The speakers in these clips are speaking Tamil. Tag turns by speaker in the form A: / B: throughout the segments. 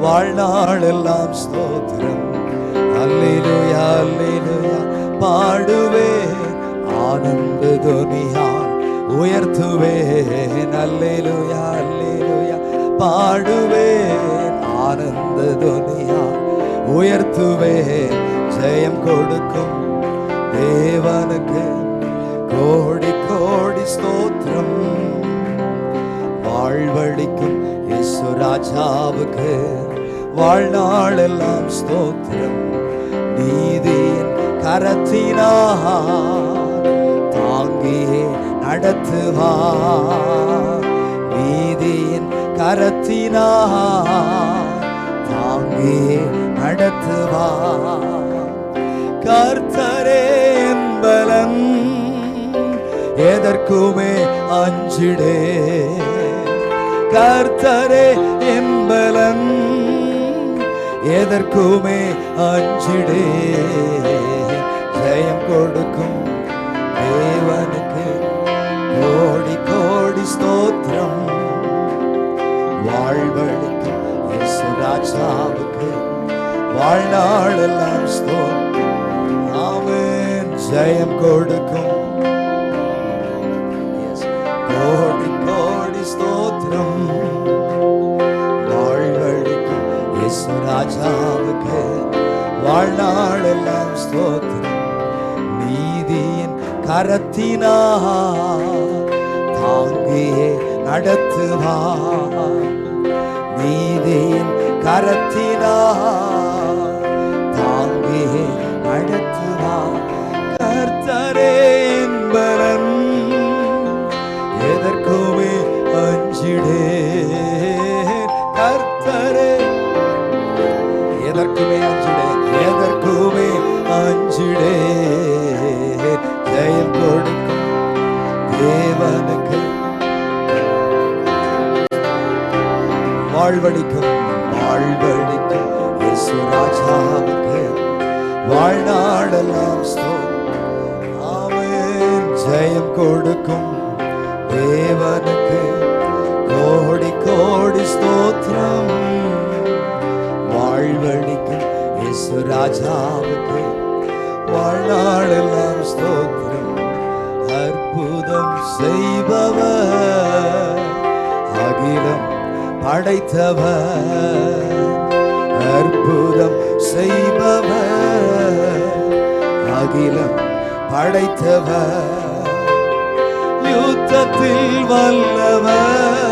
A: வாழ்நாளெல்லாம் ஸ்தோத்திரம். அல்லேலூயா அல்லேலூயா பாடுவேன், ஆனந்த துனியால் உயர்த்துவேன். அல்லேலூயா அல்லேலூயா பாடுவேன், ஆனந்த துனியால் உயர்த்துவேன். ஜெயம் கொடுக்கும் தேவனுக்கு கோடி கோடி ஸ்தோத்திரம். வாழ்வழிக்கும் இயேசு ராஜாவுக்கு வாழ்நாளெல்லாம் ஸ்தோத்திரம். நீதியின் கரத்தினார் தாங்கியே நடத்துவார். நீதியின் கரத்தினார் தாங்கியே நடத்துவார். கர்த்தரே என்பலன், எதற்குமே அஞ்சிடே. கர்த்தரே என்பலன், எதற்குமே அஞ்சிடே. ஜெயம் கொடுக்கும் தேவனுக்கு கோடி கோடி ஸ்தோத்திரம். வாழ்வழிக்கும் இயேசு ராஜாவுக்கு வாழ்நாளெல்லாம் ஸ்தோத்திரம். ஆமென். ஜெயம் கொடுக்கும் கோடி கோடி ஸ்தோத்திரம். வாழ்வழிக்கும் இயேசு ராஜாவுக்கு வாழ்நாளெல்லாம் ஸ்தோத்திரம். நீதியின் கரத்தினார் தாங்கியே நடத்துவார். நீதியின் கரத்தினார் தாங்கியே நடத்துவார். கர்த்தரே என்பலன், எதற்குமே அஞ்சிடேன். கர்த்தரே எதற்குமே அஞ்சிடேன், எதற்குமே அஞ்சிடேன். ஜெயம் கொடுக்கும் தேவனுக்கு வாழ்வழிக்கும் வாழ்வழிக்கும் இயேசு ராஜாவுக்கு வாழ்நாளெல்லாம் ஸ்தோத்திரம். ஆமென். ஜெயம் கொடுக்கும் தேவனுக்கு கோடி கோடி ஸ்தோத்திரம். வாழ்வழிக்கும் இயேசு ராஜாவுக்கு வாழ்நாளெல்லாம் ஸ்தோத்திரம். அற்புதம் செய்பவர், அகிலம் படைத்தவர். அற்புதம் செய்பவர், அகிலம் படைத்தவர். யுத்தத்தில் வல்லவர்,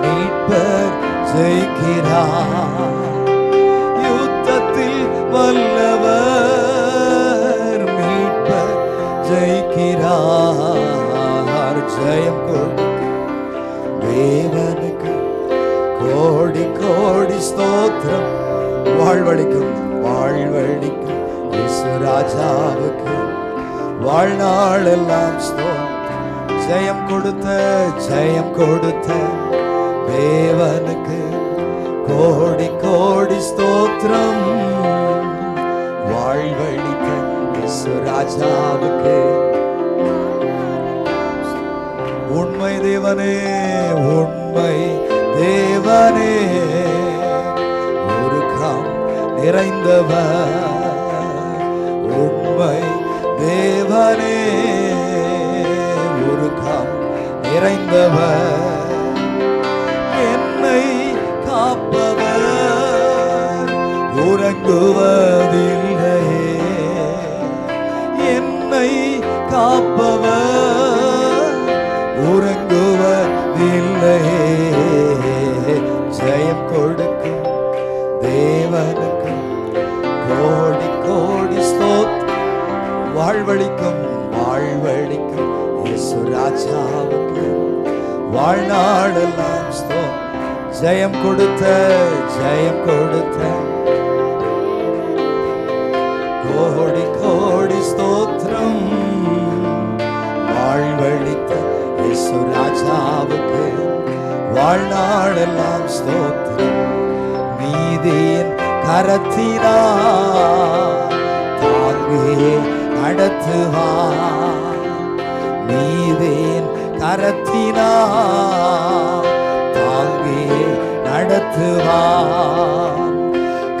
A: மீட்பர் ஜெயிக்கிறார். யுத்தத்தில் வல்லவர், மீட்பர் ஜெயிக்கிறார். ஜெயம் கொடுக்கும் தேவனுக்கு கோடி கோடி ஸ்தோத்திரம். வாழ்வழிக்கும் வாழ்வழிக்கும் இயேசு ராஜாவுக்கு வாழ்நாளெல்லாம் ஸ்தோத்திரம். ஜெயம் கொடுத்த ஜெயம் கொடுத்த தேவனுக்கு கோடி கோடி ஸ்தோத்திரம். வாழ்வழிக்க இயேசு ராஜாவுக்கு. உண்மை தேவனே, உண்மை தேவனே, உருக்கம் நிறைந்தவர். உண்மை தேவனே, உருக்கம் நிறைந்தவர். என்னை காப்பவர் உறங்குவதில்லையே. என்னை காப்பவர் உறங்குவதில்லையே. ஜெயம் கொடுக்கும் தேவனுக்கு கோடி கோடி ஸ்தோத்திரம். வாழ்வழிக்கும் வாழ்வழிக்கும் இயேசு ராஜாவுக்கு வாழ்நாளெல்லாம் ஸ்தோத்திரம். ஜெயம் கொடுத்த ஜெயம் கொடுத்த கோடி கோடி ஸ்தோத்திரம். வாழ்வழித்த இயேசு ராஜாவுக்கு வாழ்நாளெல்லாம் ஸ்தோத்திரம். நீதியின் கரத்தினார் தாங்கியே நடத்துவார். நீதியின் கரத்தினார் தாங்கியே நடத்துவார்.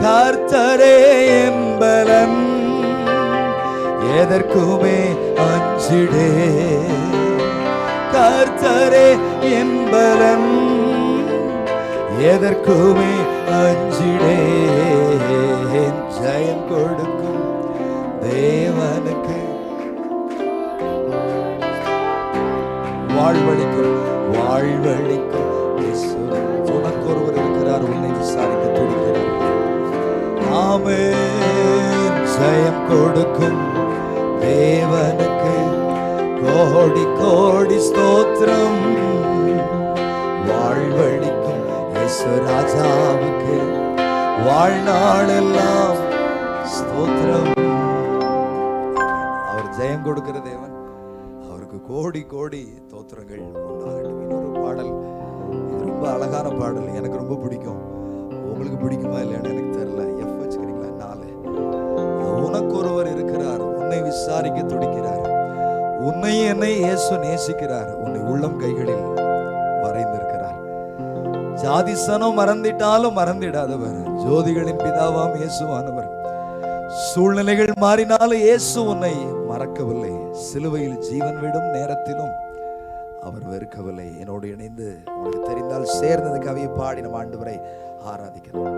A: கர்த்தரே என்பலன், எதற்குமே அஞ்சிடே. கர்த்தரே என்பலன், எதற்குமே அஞ்சிடேன். ஜெயம் கொடுக்கும் தேவனுக்கு வாழ்வழிக்கும் வாழ்வழிக்கும் உனக்கு ஒருவர் இருக்கிறார், உன்னை விசாரிக்க துடிக்கிறார். ஆமென். ஜெயம் கொடுக்கும் தேவனுக்கு கோடி கோடி ஸ்தோத்திரம். வாழ்வழிக்கும் இயேசு ராஜாவுக்கு வாழ்நாளெல்லாம் ஸ்தோத்திரம். அவர் ஜெயம் கொடுக்கிற தேவன், அவருக்கு கோடி கோடி ஸ்தோத்திரங்கள் உண்டாகட்டும். இன்னொரு பாடல், இது ரொம்ப அழகான பாடல், எனக்கு ரொம்ப பிடிக்கும். உங்களுக்கு பிடிக்குமா இல்லைன்னு எனக்கு தெரியல. எஃப் வச்சுக்கிறீங்களா? 4. உனக்கு ஒருவர் இருக்கிறார், உன்னை விசாரிக்க துடிக்கிறார். உன்னை என்னை இயேசு நேசிக்கிறார், உன்னை உள்ளம் கைகளில் வரைந்திருக்கிறார். ஜாதிசனம் மறந்திட்டாலும் மறந்திடாதவர், ஜோதிகளின் பிதாவாம் இயேசுவானவர். சூழ்நிலைகள் மாறினாலும் இயேசு உன்னை மறக்கவில்லை. சிலுவையில் ஜீவன் விடும் நேரத்திலும் அவர் வெறுக்கவில்லை. என்னோடு இணைந்து உங்களுக்கு தெரிந்தால் சேர்ந்து இந்த கவியை பாடி நம்ம ஆண்டவரை ஆராதிக்கிறோம்.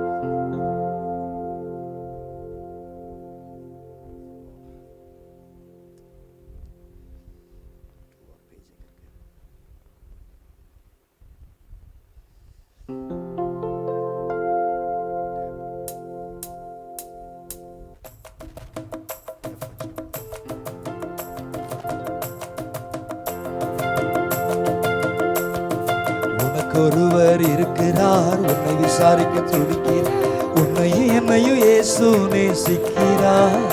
A: ஒருவர் இருக்கிறார், உன்னை விசாரிக்க துடிக்கிறார். உன்னையும் என்னையும் இயேசு நேசிக்கிறார்.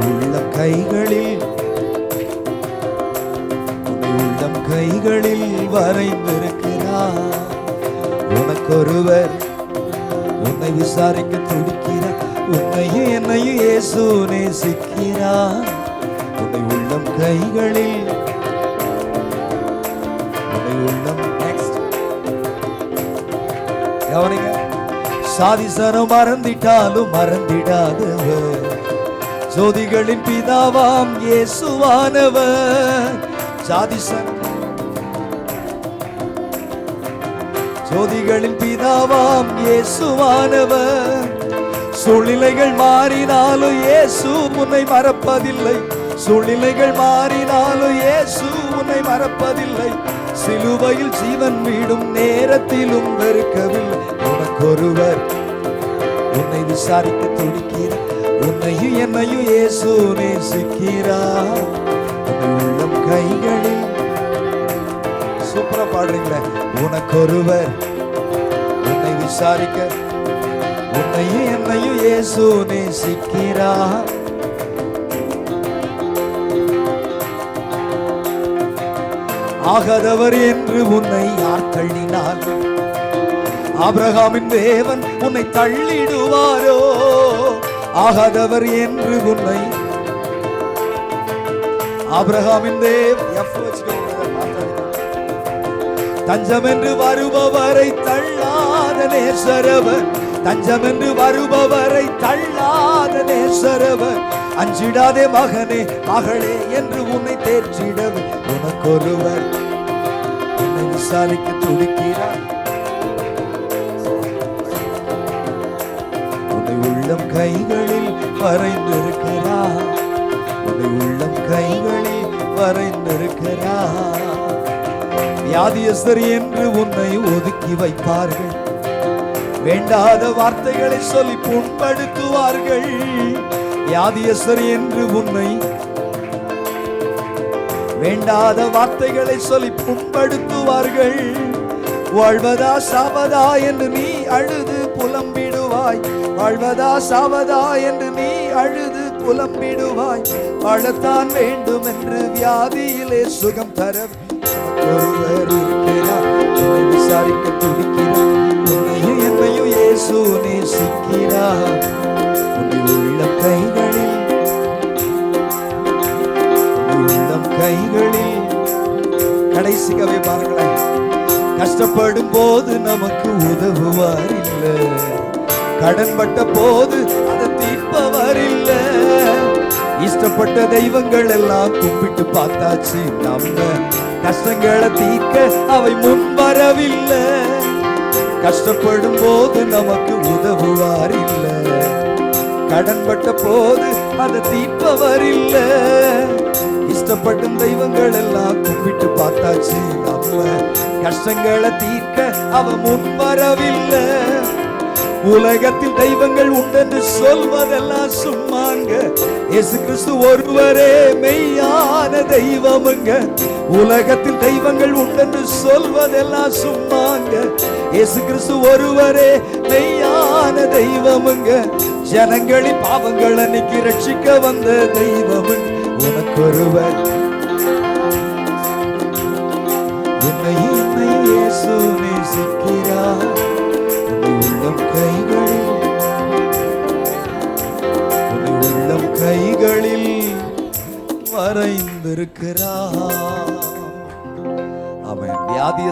A: உள்ளம் கைகளில், உள்ளம் கைகளில் வரைந்திருக்கிறார். உனக்கொருவர் உன்னை விசாரிக்க துடிக்கிறார். உன்னையும் என்னையும் இயேசு நேசிக்கிறார். உன்னை உள்ளம் கைகளில், உன்னை உள்ளம் கவனிங்க. சாதிசனம் மறந்திட்டாலும் மறந்திடாதவர், ஜோதிகளின் பிதாவாம் இயேசுவானவர். ஜோதிகளின் பிதாவாம் இயேசுவானவர். சூழ்நிலைகள் மாறினாலும் இயேசு உன்னை மறப்பதில்லை. சூழ்நிலைகள் மாறினாலும் இயேசு உன்னை மறப்பதில்லை. சிலுவையில் ஜீவன் வீடும் நேரத்திலும் வெறுக்கவில்லை. உனக்கொருவர் உன்னை விசாரிக்க துடிக்கிறார். உன்னையும் என்னையும் இயேசு நேசிக்கிறார். உன்னை உள்ளம் கைகளில். சூப்பரா பாடுறீங்களே. உனக்கொருவர் உன்னை விசாரிக்க, உன்னையும் என்னையும் இயேசு நேசிக்கிறார். ஆகாதவர் என்று உன்னை யார் தள்ளினார்? ஆபிரகாமின் தேவன் உன்னை தள்ளிடுவாரோ? ஆகாதவர் என்று உன்னை, ஆபிரகாமின் தேவன் தஞ்சம் என்று வருபவரை தள்ளாத நேசரவர். தஞ்சம் என்று வருபவரை தள்ளாத நேசரவர். அஞ்சிடாதே மகனே மகளே என்று உன்னை தேற்றிடவே உனக்கொருவர் உன்னை விசாரிக்க துடிக்கிறார். உன்னை உள்ளம் கைகளில் வரைந்திருக்கிறார். உன்னை உள்ளம் கைகளில் வரைந்திருக்கிறார். வியாதியஸ்தர் என்று உன்னை ஒதுக்கி வைப்பார்கள். வேண்டாத வார்த்தைகளை சொல்லி புண்படுத்துவார்கள். வியாதியஸ்தர் என்று உன்னை வேண்டாத வார்த்தைகளை சொல்லி புண்படுத்துவார்கள். வாழ்வதா சாவதா என்று நீ அழுது புலம்பிடுவாய். வாழ்வதா சாவதா என்று நீ அழுது புலம்பிடுவாய். வாழத்தான் வேண்டும் என்று வியாதியிலே சுகம் தர ஒருவர் இருக்கிறார். உன்னை விசாரிக்க துடிக்கிறார். உன்னையும் என்னையும் இயேசு நேசிக்கிறார். உன்னை உள்ளம் கைகளில், உள்ளம் கைகளில். கடைசி கவி பாருங்களேன். கஷ்டப்படும் போது நமக்கு உதவு உதவுவார் இல்ல. கடன் பட்ட போது அதை தீர்ப்பவர் இல்ல. இஷ்டப்பட்ட தெய்வங்கள் எல்லாம் கும்பிட்டு பார்த்தாச்சு, நம்ம கஷ்டங்களை தீர்க்க அவை முன் வரவில்லை. கஷ்டப்படும் போது நமக்கு உதவுவார் இல்ல. கடன் பட்ட போது அதை தீர்ப்பவர் இல்ல. இஷ்டப்படும் தெய்வங்கள் எல்லாம் கும்பிட்டு பார்த்தாச்சு, நம்ம கஷ்டங்களை தீர்க்க அவ முன் வரவில்லை. உலகத்தில் தெய்வங்கள் உண்டென்று சொல்வதெல்லாம் சும்மாங்க, இயேசு கிறிஸ்து ஒருவரே மெய்யான தெய்வமுங்க. உலகத்தில் தெய்வங்கள் உண்டென்று சொல்வதெல்லாம் சும்மாங்க, இயேசு கிறிஸ்து ஒருவரே மெய்யான தெய்வமுங்க. ஜனங்களின் பாவங்களை நீக்கி ரட்சிக்க வந்த தெய்வமுங்க உனக்கொருவர். உன்னை இயேசு நேசிக்கிறார், உள்ளம் கைகளில் வரைந்திருக்கிறார். ஆமென். வியாதிய